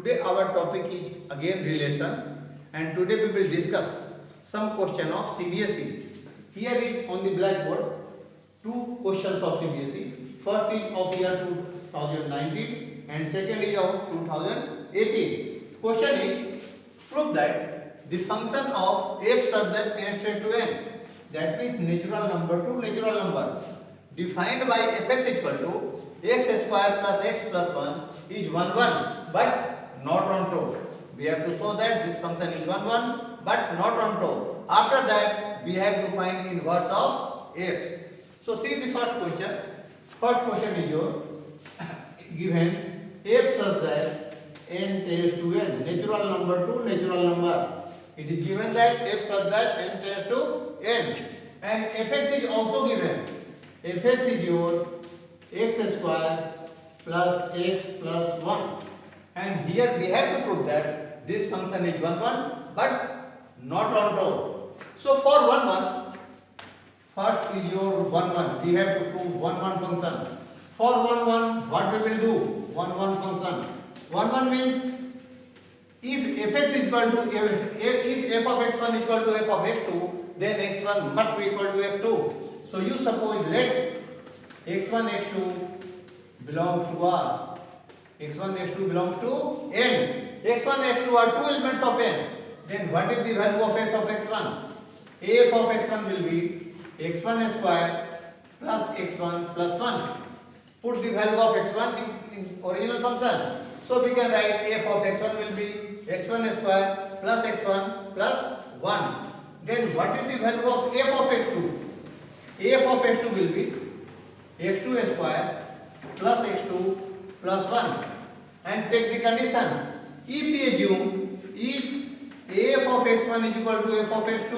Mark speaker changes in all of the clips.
Speaker 1: Today our topic is again relation, and today we will discuss some question of CBSE. Here is on the blackboard two questions of CBSE. First is of year 2019 and second is of 2018. Question is, prove that the function of f such that n tends to n, that means natural number to natural number, defined by fx equal to x square plus x plus 1 is 1 1 but not on top. We have to show that this function is 1 1 but not on top. After that we have to find inverse of f. So see the first question. First question is your given f such that n tends to n, natural number to natural number. It is given that f such that n tends to n, and fx is also given. Fx is your x square plus x plus 1, and here we have to prove that this function is 1 1 but not on top. So for 1 1, first is your 1 1, we have to prove 1 1 function. For 1 1, what we will do? 1 1 function. 1 1 means if fx is equal to if f of x1 is equal to f of x2, then x1 must be equal to f2. So you suppose let x1 x2 belongs to R, x1 x2 belongs to n. x1 x2 are two elements of n. Then what is the value of f of x1? f of x1 will be x1 square plus x1 plus 1. Put the value of x1 in original function. So we can write f of x1 will be x1 square plus x1 plus 1. Then what is the value of f of x2? f of x2 will be x2 square plus x2 plus 1. And take the condition. If we assume if f of x1 is equal to f of x2,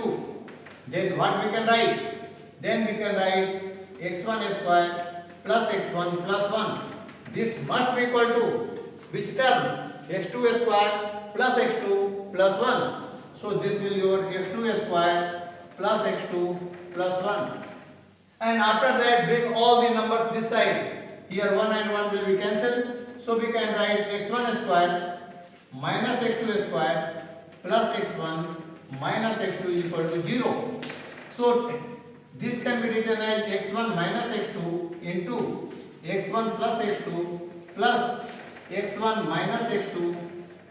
Speaker 1: then what we can write? Then we can write x1 square plus x1 plus 1. This must be equal to which term? x2 square plus x2 plus 1. So this will be your x2 square plus x2 plus 1. And after that bring all the numbers this side. Here 1 and 1 will be cancelled. So we can write x1 square minus x2 square plus x1 minus x2 is equal to 0. So this can be written as x1 minus x2 into x1 plus x2 plus x1 minus x2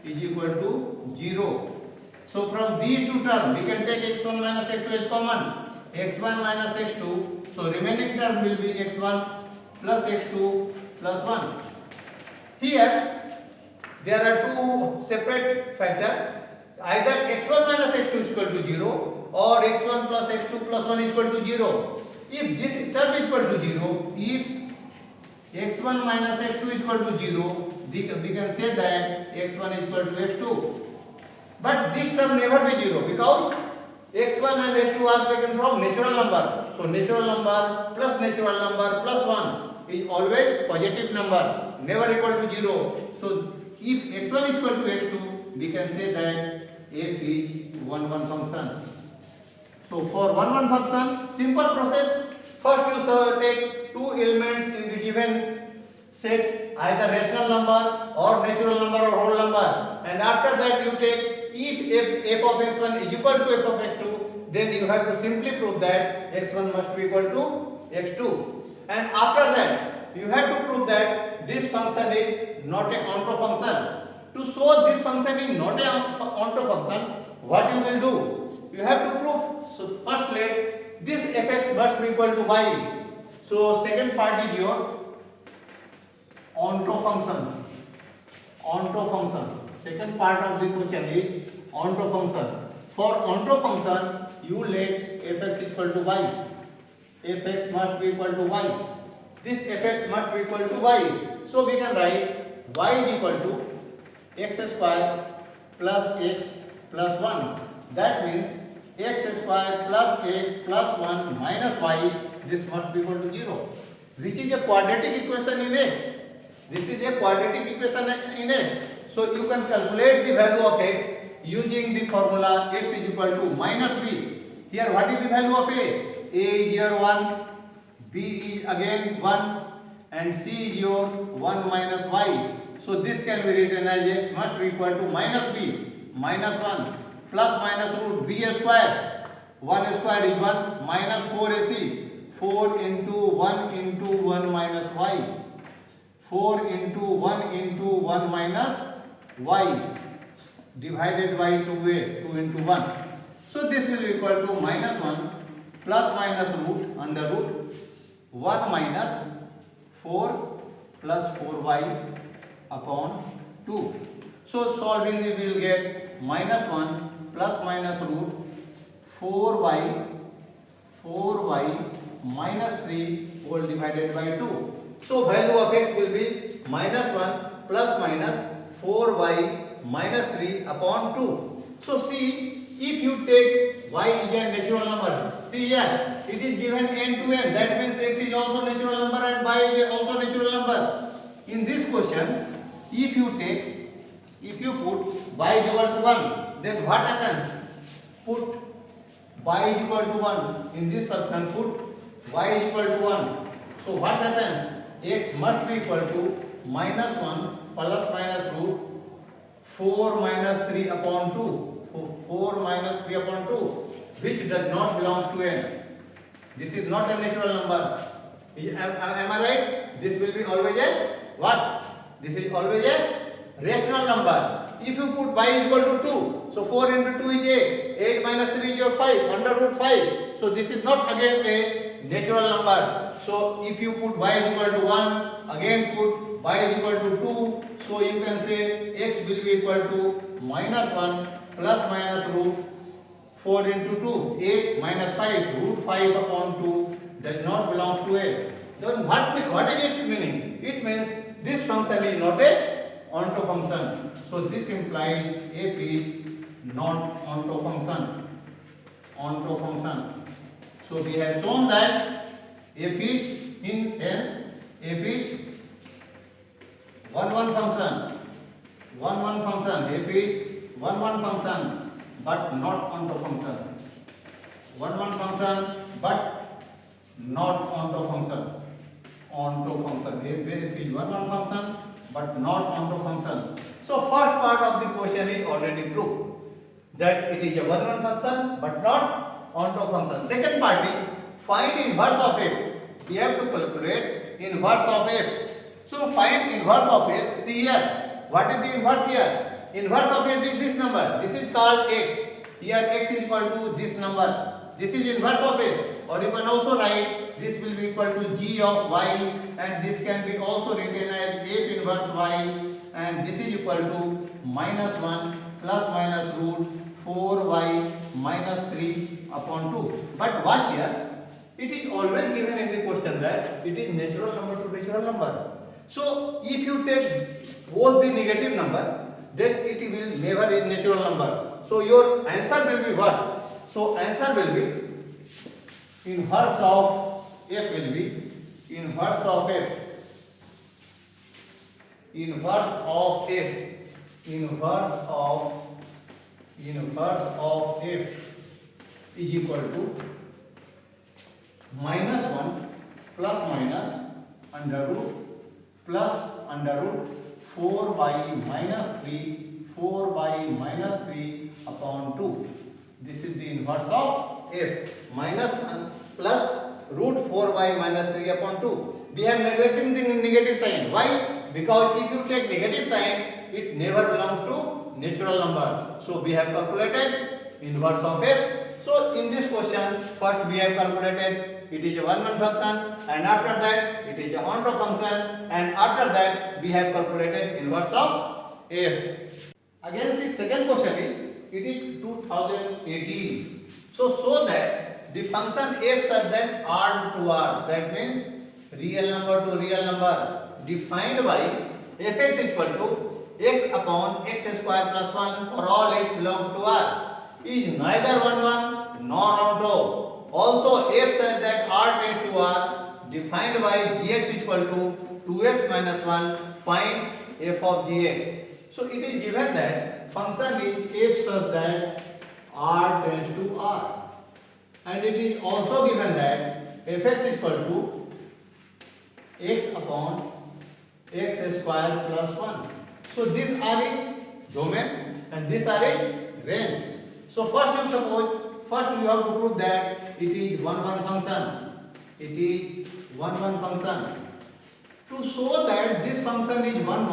Speaker 1: is equal to 0. So from these two terms we can take x1 minus x2 as common. x1 minus x2. So remaining term will be x1 plus x2 plus 1. Here there are two separate factors. Either x1 minus x2 is equal to 0 or x1 plus x2 plus 1 is equal to 0. If this term is equal to 0, if x1 minus x2 is equal to 0, we can say that x1 is equal to x2. But this term never be 0 because x1 and x2 are taken from natural number. So natural number plus 1 is always positive number, never equal to 0. So if x1 is equal to x2, we can say that f is 1 1 function. So for 1 1 function, simple process. First you take two elements in the given set, either rational number or natural number or whole number, and after that you take if f of x1 is equal to f of x2, then you have to simply prove that x1 must be equal to x2, and after that you have to prove that this function is not a onto function. To show this function is not a onto function, what you will do? You have to prove. So first let this fx must be equal to y. So second part is your onto function. Onto function. Second part of the question is onto function. For onto function, you let fx is equal to y. Fx must be equal to y. This fx must be equal to y. So we can write y is equal to x square plus x plus 1. That means x square plus x plus 1 minus y, this must be equal to 0. Which is a quadratic equation in x. This is a quadratic equation in x. So you can calculate the value of x using the formula x is equal to minus b. Here what is the value of a? A is here 1, b is again 1, and c is your 1 minus y. So this can be written as x must be equal to minus b minus 1 plus minus root b square. 1 square is 1 minus 4ac. 4 into 1 into 1 minus y. 4 into 1 into 1 minus y divided by 2a, 2 into 1. So this will be equal to minus 1 plus minus root under root 1 minus 4 plus 4y upon 2. So solving we will get minus 1 plus minus root 4y minus 3 whole divided by 2. So value of x will be minus 1 plus minus 4y minus 3 upon 2. So see, if you take y is a natural number, see here it is given n to n, that means x is also natural number and y is also natural number. In this question, if you put y is equal to 1, then what happens? Put y is equal to 1 in this function, put y is equal to 1. So what happens? X must be equal to minus 1 plus minus root 4 minus 3 upon 2. 4 minus 3 upon 2, which does not belong to n. This is not a natural number. Am I right? This will be always a what? This is always a rational number. If you put y is equal to 2, so 4 into 2 is 8. 8 minus 3 is your 5, under root 5. So this is not again a natural number. So if you put y is equal to 1, again put y is equal to 2. So you can say x will be equal to minus 1 plus minus root 4 into 2. 8 minus 5, root 5 upon 2 does not belong to a. Then what is its meaning? It means this function is not a onto function. So this implies f is not onto function. Onto function. So we have shown that f is hence f is 1 function. 1 function. F is 1 function but not onto function. 1 function but not onto function. Onto function. F is 1 function but not onto function. So first part of the question is already proved that it is a 1 function but not onto function. Second part is find inverse of f. We have to calculate inverse of f. So find inverse of f. See here. What is the inverse here? Inverse of f is this number. This is called x. Here x is equal to this number. This is inverse of f. Or you can also write this will be equal to g of y, and this can be also written as f inverse y, and this is equal to minus 1 plus minus root 4y minus 3 upon 2. But watch here. It is always given in the question that it is natural number to natural number. So if you take both the negative number, then it will never is natural number. So your answer will be what? So answer will be inverse of f will be inverse of f. Inverse of f. Inverse of f is equal to minus 1 plus minus under root plus under root 4 by minus 3 upon 2. This is the inverse of f. Minus 1 plus root 4 by minus 3 upon 2. We have negating the negative sign. Why? Because if you take negative sign, it never belongs to natural number. So we have calculated inverse of f. So in this question, first we have calculated it is a 1 function, and after that it is a onto function, and after that we have calculated inverse of f. Again, the second question is, it is 2018. So that the function f such that r to r, that means real number to real number, defined by fx is equal to x upon x square plus 1 for all x belong to r, is neither 1 nor onto. Also f such that r tends to r, defined by gx is equal to 2x minus 1, find f of gx. So it is given that function is f such that r tends to r, and it is also given that fx is equal to x upon x square plus 1. So this R is domain and this R is range. So first you have to prove that it is one function. It is one function. To show that this function is one,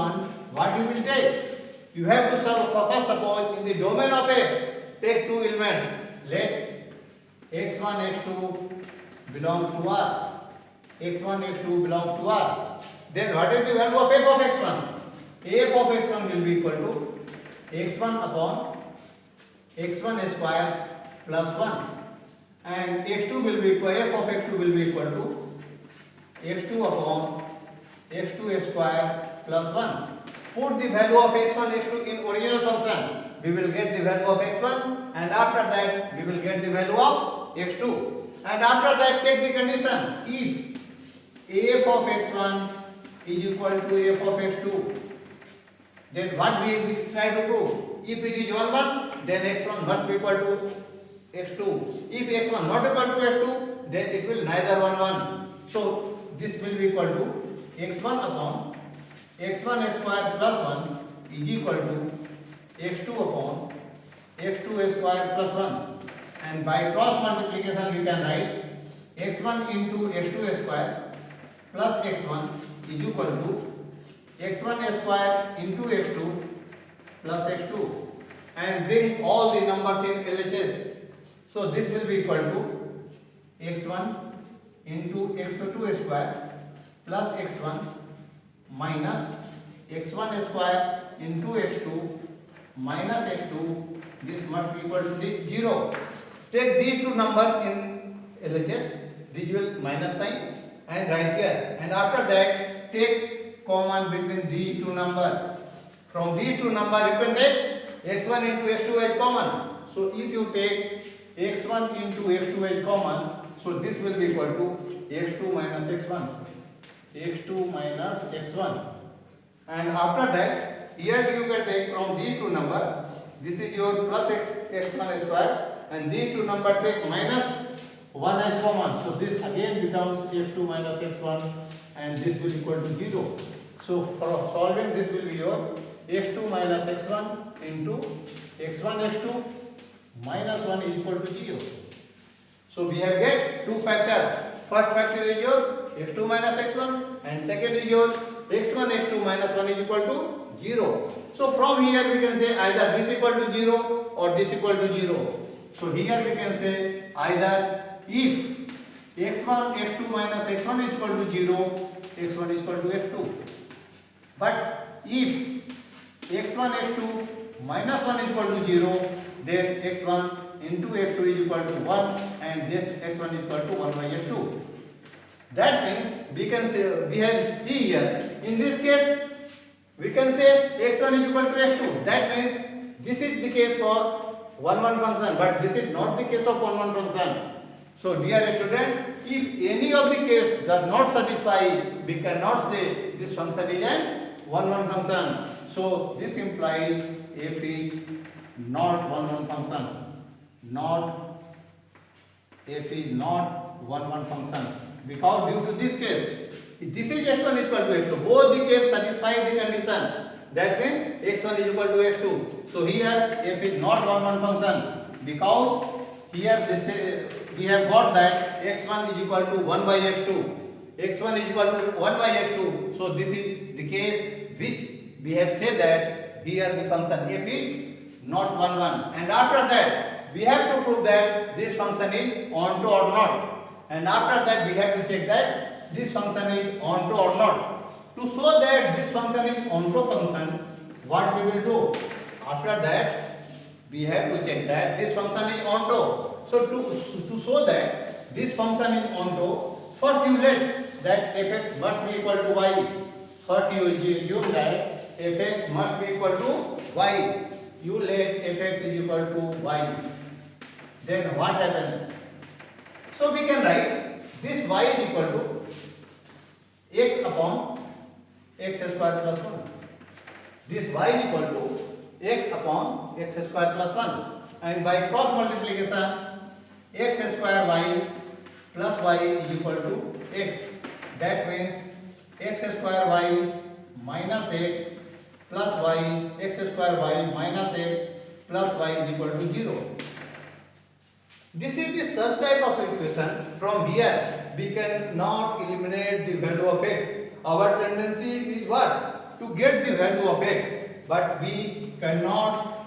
Speaker 1: what you will take? You have to first suppose in the domain of f, take two elements. Let x1, x2 belong to R. x1, x2 belong to R. Then what is the value of f of x1? f of x1 will be equal to x1 upon x1 square plus 1. And x2 will be equal, f of x2 will be equal to x2 upon x2 square plus 1. Put the value of x1, x2 in original function. We will get the value of x1 and after that we will get the value of x2. And after that take the condition. If f of x1 is equal to f of x2, then what we try to prove? If it is 1, then x1 must be equal to x2. If x1 not equal to x2, then it will neither 1. So this will be equal to x1 upon x1 square plus 1 is equal to x2 upon x2 square plus 1. And by cross multiplication we can write x1 into x2 square plus x1 is equal to x1 square into x2 plus x2. And bring all the numbers in LHS. So this will be equal to x1 into x2 square plus x1 minus x1 square into x2 minus x2. This must be equal to 0. Take these two numbers in LHS. This will minus sign and write here. And after that take common between these two numbers. From these two numbers you can take x1 into x2 as common. So if you take x1 into x2 as common, so this will be equal to x2 minus x1. x2 minus x1. And after that, here you can take from these two numbers, this is your plus x1 square, and these two numbers take minus 1 as common. So this again becomes x2 minus x1 and this will equal to 0. So for solving this will be your x2 minus x1 into x1 x2 minus 1 is equal to 0. So we have get two factors. First factor is your x2 minus x1 and second is your x1 x2 minus 1 is equal to 0. So from here we can say either this equal to 0 or this equal to 0. So here we can say either if x1 x2 minus x1 is equal to 0, x1 is equal to x2. But if x1 x2 minus 1 is equal to 0, then x1 into x2 is equal to 1 and this x1 is equal to 1 by x2. That means we can say, we have see here, in this case we can say x1 is equal to x2. That means this is the case for 1 function, but this is not the case of 1 function. So dear student, if any of the case does not satisfy, we cannot say this function is an 1 function. So this implies f is not 1 function. F is not 1 function. Because due to this case, this is x1 is equal to x2. Both the case satisfy the condition. That means x1 is equal to x2. So here f is not 1 function. Because here this is, we have got that x1 is equal to 1 by x2. x1 is equal to 1 by x2. So this is the case which we have said that here the function f is not 1. And after that we have to prove that this function is onto or not. And after that we have to check that this function is onto or not. To show that this function is onto function, what we will do? After that we have to check that this function is onto. So to show that this function is onto, first you let that fx must be equal to y. First you assume that fx must be equal to y. You let fx is equal to y. Then what happens? So we can write this y is equal to x upon x square plus 1. This y is equal to x upon x square plus 1. And by cross multiplication, x square y plus y is equal to x. That means x square y minus x plus y x square y minus x plus y is equal to 0. This is the such type of equation. From here we cannot eliminate the value of x. Our tendency is what? To get the value of x, but we cannot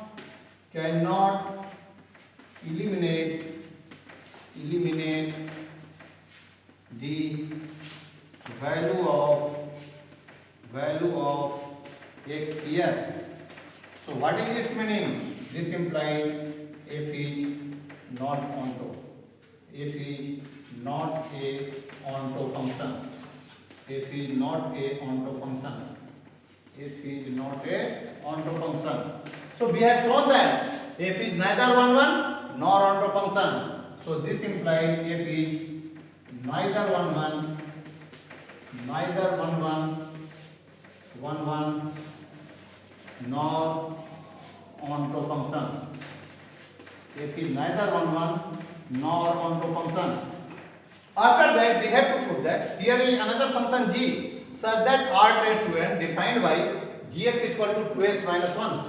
Speaker 1: eliminate the value of x here. So what is its meaning? This implies f is not onto. F is not a onto function. F is not a onto function. F is not a onto function. So we have shown that f is neither 1 nor onto function. So this implies f is neither 1 nor onto function. F is neither 1 nor onto function. After that we have to prove that here is another function g such that r tends to n defined by gx equal to 2x minus 1.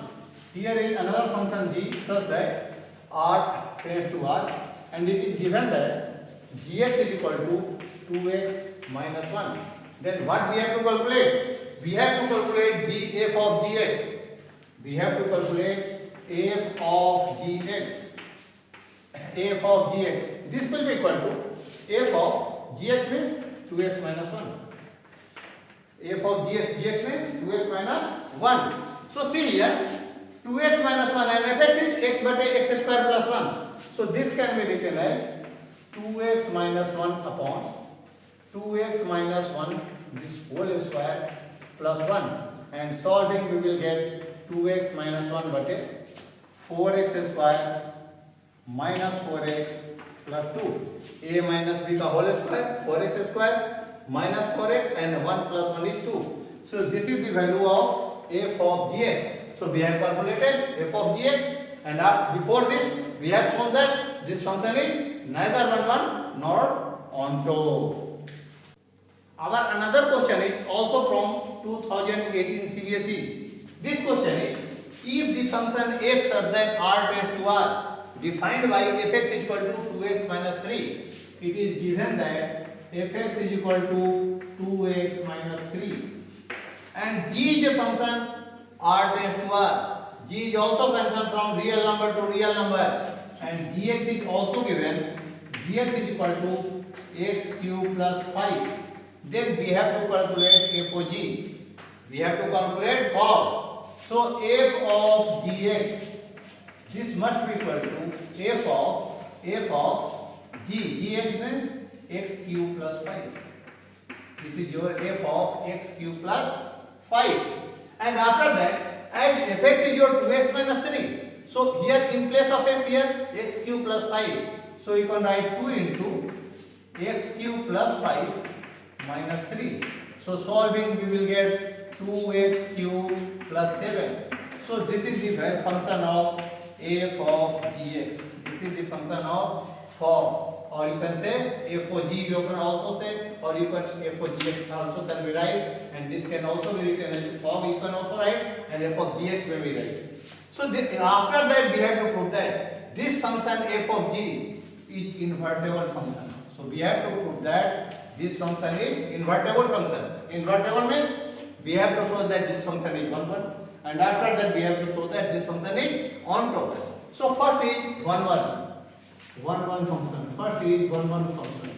Speaker 1: Here is another function g such that r tends to r, and it is given that gx is equal to 2x minus 1. Then what we have to calculate? We have to calculate f of gx. We have to calculate f of gx. F of gx. This will be equal to f of gx means 2x minus 1. F of gx means 2x minus 1. So see here, 2x minus 1 and fx is x by x square plus 1. So this can be written as 2x minus 1 upon 2x minus 1 this whole square plus 1, and solving we will get 2x minus 1 by 4x square minus 4x plus 2. A minus b का whole square 4x square minus 4x and 1 plus 1 is 2. So this is the value of f of gx. So we have calculated f of gx, and before this we have shown that this function is neither 1 nor onto. Our another question is also from 2018 CBSE. This question is, if the function f such that r tends to r defined by fx is equal to 2x minus 3, it is given that fx is equal to 2x minus 3, and g is a function r tends to r. G is also function from real number to real number, and gx is also given. Gx is equal to x cube plus 5. Then we have to calculate f of g. We have to calculate form. So f of gx, this must be equal to f of g. Gx means x cube plus 5. This is your f of x cube plus 5. And after that, as fx is your 2x minus 3. So here in place of x here x cube plus 5. So you can write 2 into x cube plus 5 minus 3. So solving we will get 2x cube plus 7. So this is the function of f of gx. This is the function of form, or you can say f of g, you can also say, or you can f of gx also can be write, and this can also be written as form, you can also write, and f of gx may be write. So after that we have to prove that this function f of g is invertible function. So we have to prove that this function is invertible function. Invertible means we have to show that this function is 1 and after that we have to show that this function is onto. So first is 1 function. First is 1 function.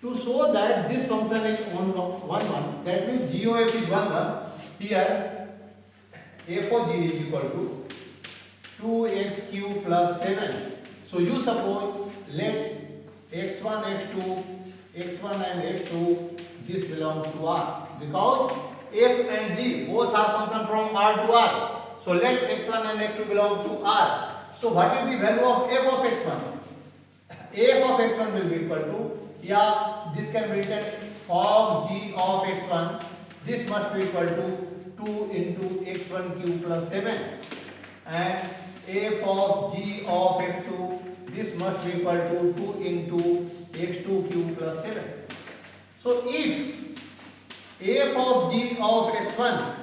Speaker 1: To show that this function is on 1 that means g of f is 1. Here f of g is equal to 2x cube plus 7. So you suppose let x1, x2, x1 and x2 this belongs to R, because f and g both are function from R to R. So let x1 and x2 belong to R. So what is the value of f of x1? F of x1 will be equal to, this can be written of g of x1. This must be equal to 2 into x1 cube plus 7, and f of g of x2, this must be equal to 2 into x2 cube plus 7. So if f of g of x1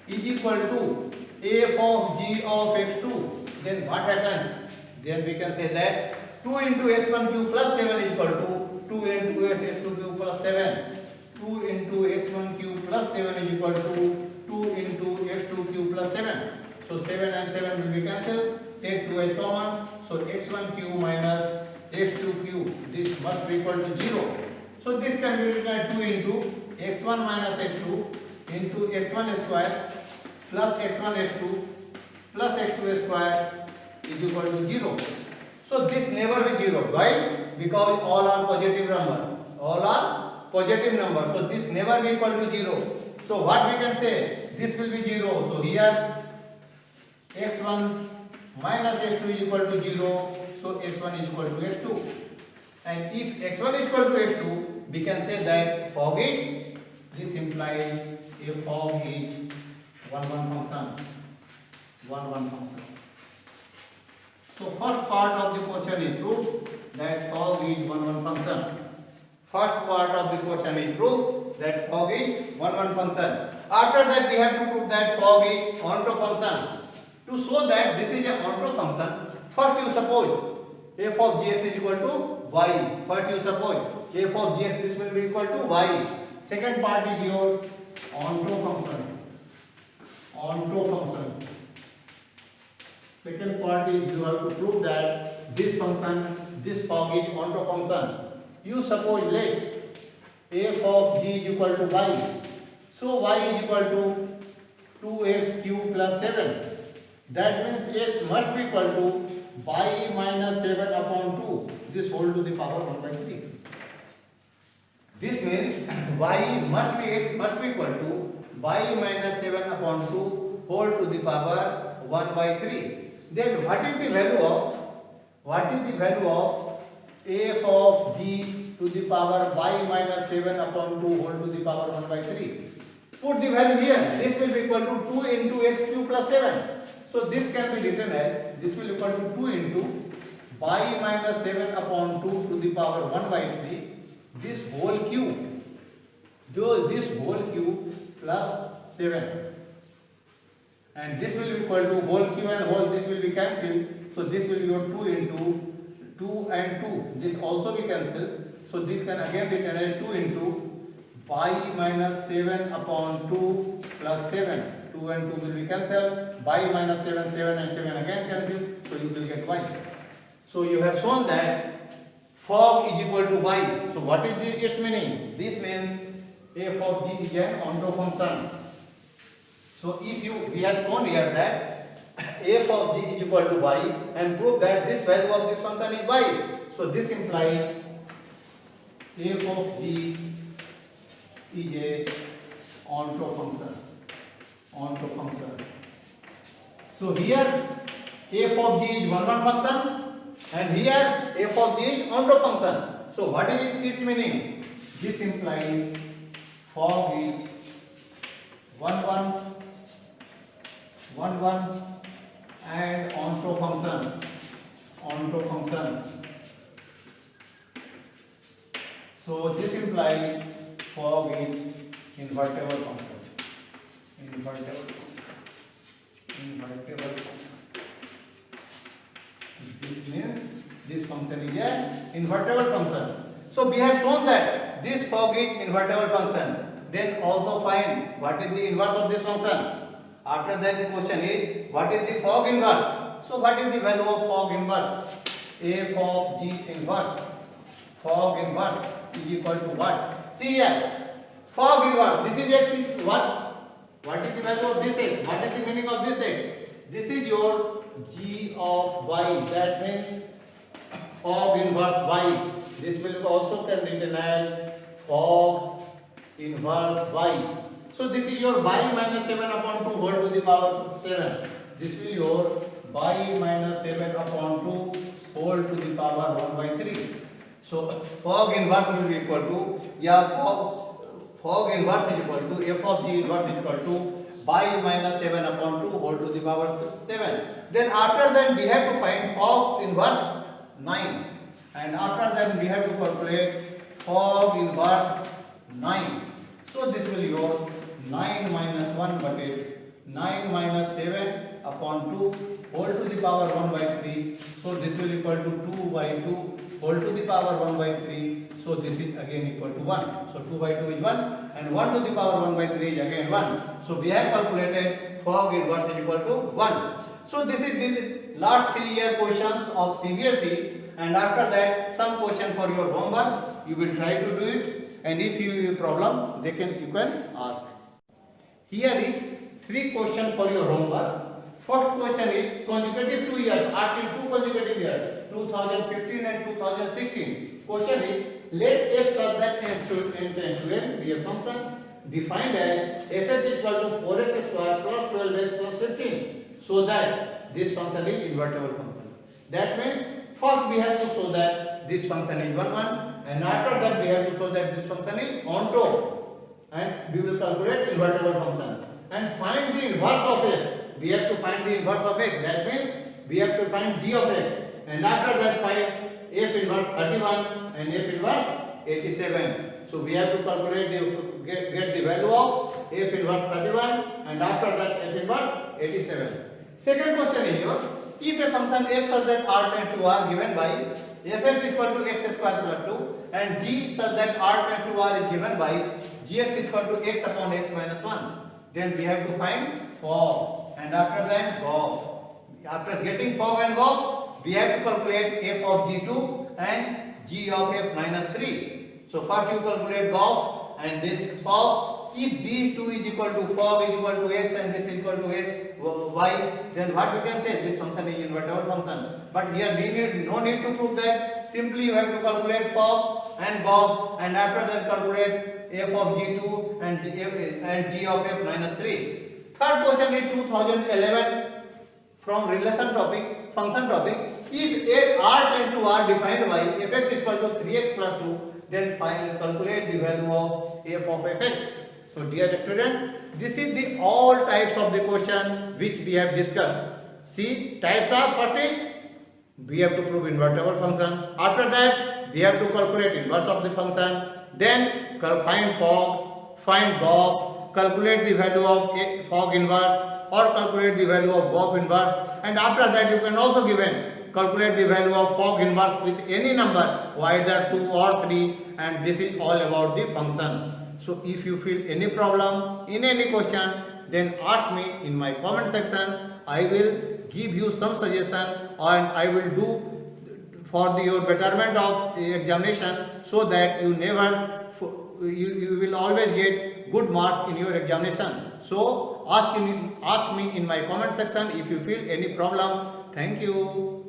Speaker 1: is equal to f of g of x2, then what happens? Then we can say that 2 into x1 cube plus 7 is equal to 2 into x2 cube plus 7. 2 into x1 cube plus 7 is equal to 2 into x2 cube plus 7. So 7 and 7 will be cancelled. Take 2 as common. So x1 cube minus x2 cube, this must be equal to 0. So this can be written as 2 into x1 minus x2 into x1 square plus x1 x2 plus x2 square is equal to 0. So this never be 0. Why? Because all are positive number. All are positive number. So this never be equal to 0. So what we can say? This will be 0. So here x1 minus x2 is equal to 0. So x1 is equal to x2. And if x1 is equal to x2, we can say that fog is, this implies a fog is 1 1 function. 1 1 function. So first part of the question is proved that fog is 1 1 function. First part of the question is proved that fog is 1 1 function. After that we have to prove that fog is onto function. To show that this is an onto function, first you suppose f of gx is equal to y. First you suppose f of gx, this will be equal to y. Second part is your onto function. Onto function. Second part is you have to prove that this function, this fog is onto function. You suppose let f of g is equal to y. So y is equal to 2x cube plus 7. That means x must be equal to y minus 7 upon 2. This whole to the power 1 by 3. This means y must be, x must be equal to y minus 7 upon 2 whole to the power 1 by 3. Then what is the value of f of g to the power y minus 7 upon 2 whole to the power 1 by 3? Put the value here. This will be equal to 2 into x cube plus 7. So this can be written as, this will equal to 2 into y minus 7 upon 2 to the power 1 by 3. This whole cube. This whole cube plus 7. And this will be equal to whole cube and whole, this will be cancelled. So this will be 2 into 2 and 2. This also be cancelled. So this can again be written as 2 into y minus 7 upon 2 plus 7. 2 and 2 will be cancelled. Y minus 7, 7 and 7 again cancelled. So you will get y. So you have shown that fog is equal to y. So what is its meaning? This means f of g is an onto function. So if we have shown here that f of g is equal to y and prove that this value of this function is y. So this implies f of g is a onto function. Onto function. So here f of g is 1 1 function and here f of g is onto function. So what is its meaning? This implies fog is 1 1 1 1 and onto function. Onto function. So this implies fog is invertible function. Invertible function. Invertible function. This means this function is an invertible function. So we have shown that this fog is invertible function. Then also find what is the inverse of this function. After that the question is what is the fog inverse. So what is the value of fog inverse? F of g inverse. Fog inverse is equal to what? See here. Fog inverse. This is x is what? What is the value of this x? What is the meaning of this x? This is your g of y. That means fog inverse y. This will also can written as fog inverse y. So this is your y minus 7 upon 2 whole to the power 7. This will your y minus 7 upon 2 whole to the power 1 by 3. So fog inverse will be equal to, fog inverse is equal to f of g inverse is equal to y minus 7 upon 2 whole to the power 7. Then after that we have to find fog inverse 9. And after that we have to calculate fog inverse 9. So this will be your 9 minus 1 bucket 9 minus 7 upon 2 whole to the power 1 by 3. So this will equal to 2 by 2 whole to the power 1 by 3. So this is again equal to 1. So 2 by 2 is 1 and 1 to the power 1 by 3 is again 1. So we have calculated fog inverse is equal to 1. So this is the last 3-year questions of CBSE, and after that some question for your homework. You will try to do it, and if you have a problem you can ask. Here is 3 questions for your homework. First question is consecutive 2 years, asking 2 consecutive years, 2015 and 2016. Question is, let f such that tends to n be a function defined as fx is equal to 4x square plus 12x plus 15, so that this function is invertible function. That means first we have to show that this function is 1 1, and after that we have to show that this function is on top, and we will calculate invertible function and find the inverse of f. We have to find the inverse of x. That means we have to find g of x, and after that find f inverse 31 and f inverse 87. So we have to calculate get the value of f inverse 31 and after that f inverse 87. Second question is yours. If a function f such that r tends to r given by fx is equal to x square plus 2 and g such that r tends to r is given by gx is equal to x upon x minus 1, then we have to find fog, and after that Gauss. After getting fog and Gauss, we have to calculate f of g2 and g of f minus 3. So first you calculate Gauss and this fog. If these two is equal to fog is equal to x and this is equal to x, y, then what we can say? This function is invertible function. But here no need to prove that. Simply you have to calculate fog and Gauss, and after that calculate f of g2 and g of f minus 3. Third question is 2011 from relation topic, function topic. If r tends to r defined by fx is equal to 3x plus 2, then calculate the value of f of fx. So dear student, this is the all types of the question which we have discussed. See, types are, first is we have to prove invertible function. After that we have to calculate inverse of the function. Then find fog, find Gauss, calculate the value of fog inverse or calculate the value of Gauss inverse, and after that you can also calculate the value of fog inverse with any number, either 2 or 3, and this is all about the function. So if you feel any problem in any question, then ask me in my comment section. I will give you some suggestion and I will do for your betterment of examination, so that you will always get good marks in your examination. So ask me in my comment section if you feel any problem. Thank you.